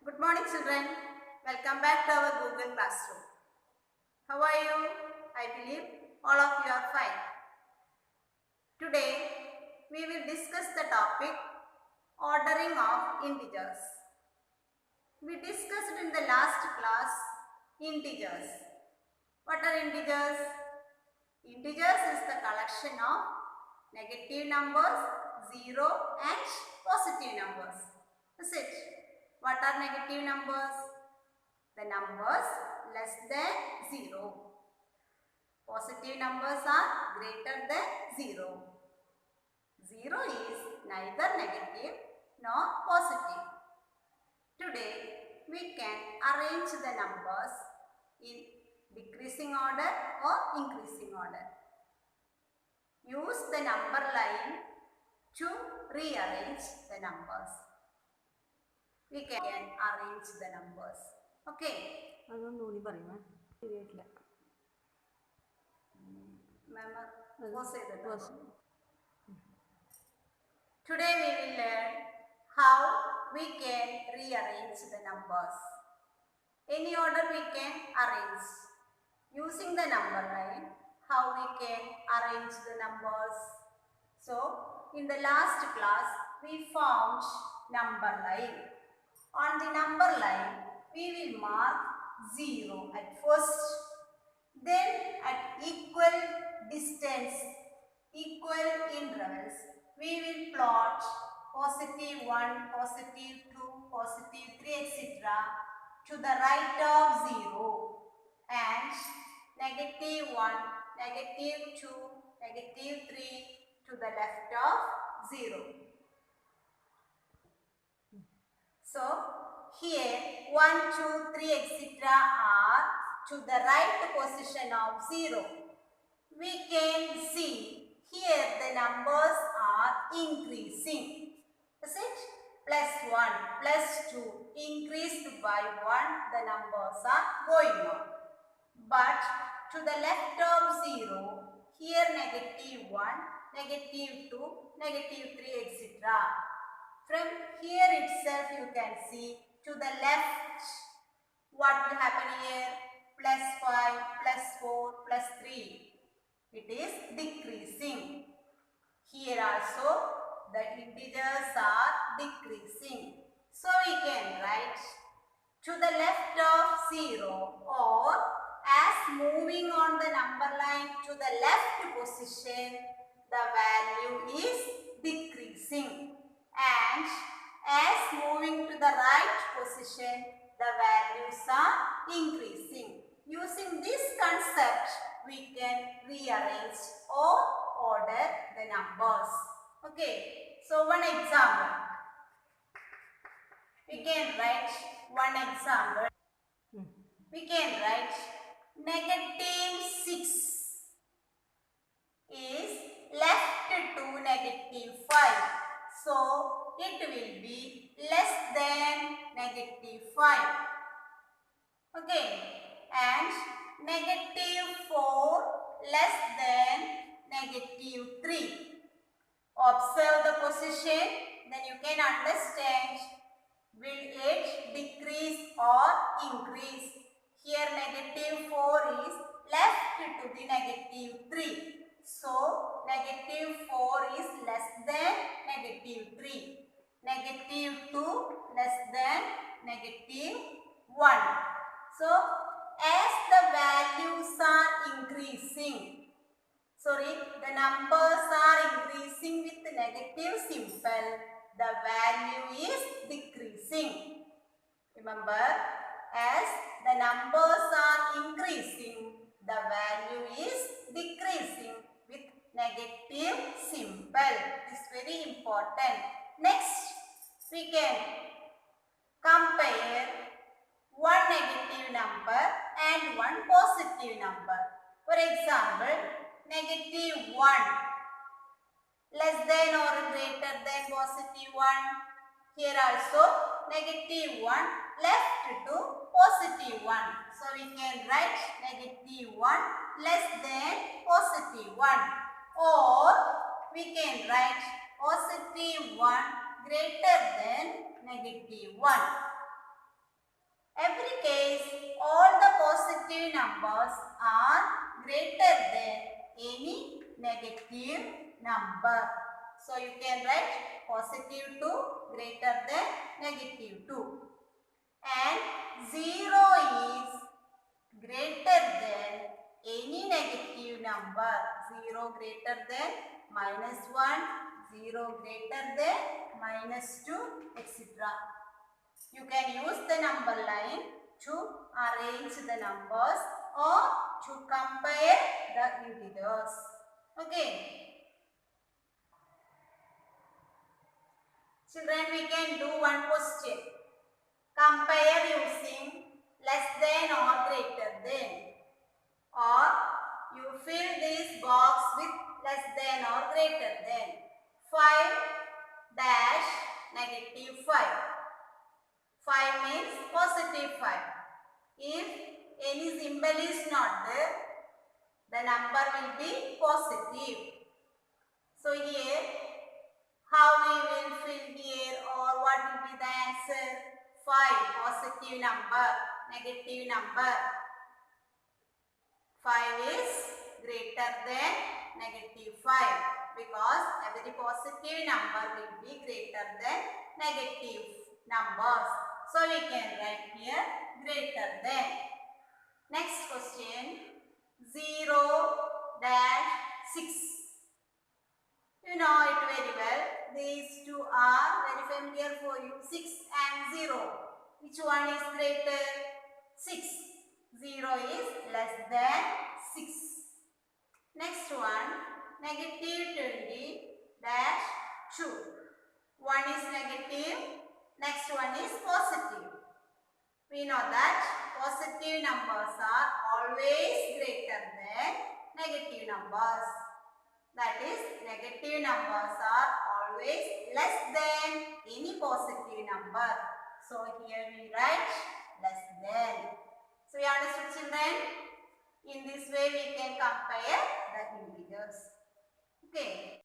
Good morning, children. Welcome back to our Google Classroom. How are you? I believe all of you are fine. Today, we will discuss the topic ordering of integers. We discussed in the last class integers. What are integers? Integers is the collection of negative numbers, 0 and positive numbers. That's it. What are negative numbers? The numbers less than 0. Positive numbers are greater than 0. 0 is neither negative nor positive. Today, we can arrange the numbers in decreasing order or increasing order. Use the number line to rearrange the numbers. We can arrange the numbers. Okay. Today we will learn how we can rearrange the numbers. Any order we can arrange. Using the number line, how we can arrange the numbers. So, in the last class, we found number line. On the number line, we will mark 0 at first. Then at equal distance, equal intervals, we will plot positive 1, positive 2, positive 3, etc. to the right of 0 and negative 1, negative 2, negative 3 to the left of 0. So, here 1, 2, 3, etc. are to the right position of 0. We can see here the numbers are increasing. Is it? Plus 1, plus 2, increased by 1, the numbers are going on. But to the left of 0, here negative 1, negative 2, negative 3, etc. From here itself you can see to the left what will happen here? Plus 5, plus 4, plus 3. It is decreasing. Here also the integers are decreasing. So we can write to the left of 0 or as moving on the number line to the left position, the value is decreasing. And as moving to the right position, the values are increasing. Using this concept, we can rearrange or order the numbers. Okay, so one example. We can write one example. We can write negative 6 is left to negative 5. So, it will be less than negative 5. Okay. And negative 4 less than negative 3. Observe the position. Then you can understand will it decrease or increase. Here negative 4 is left to the negative 3. So, negative 4 is less than negative 3. Negative 2 less than negative 1. So, as the values are increasing, the numbers are increasing with negative symbol, the value is decreasing. Remember, as the numbers are increasing, the value is decreasing with negative symbol. This is very important. Next, we can compare one negative number and one positive number. For example, negative 1 less than or greater than positive 1. Here also negative 1 left to positive 1. So we can write negative 1 less than positive 1. Or we can write positive 1 greater than negative 1. Every case, all the positive numbers are greater than any negative number. So you can write positive 2 greater than negative 2. And 0 is greater than any negative number. 0 greater than -1, 0 greater than -2, etc. You can use the number line to arrange the numbers or to compare the integers. Okay. Children, we can do one question. Compare using less than or greater than. Or you fill this box with less than or greater than. 5 dash negative 5. 5 means positive 5. If any symbol is not there, the number will be positive. So here, how we will fill here, or what will be the answer? 5 positive number, negative number. 5 is greater than negative 5 because every positive number will be greater than negative numbers. So we can write here greater than. Next question, 0 dash 6. You know it very well. These two are very familiar for you. 6 and 0. Which one is greater? 6. 0 is less than 6. Next one, negative 20 dash 2. One is negative, next one is positive. We know that positive numbers are always greater than negative numbers. That is, negative numbers are always less than any positive number. So here we write less than. So you understood, children? In this way we can compare the integers. Okay.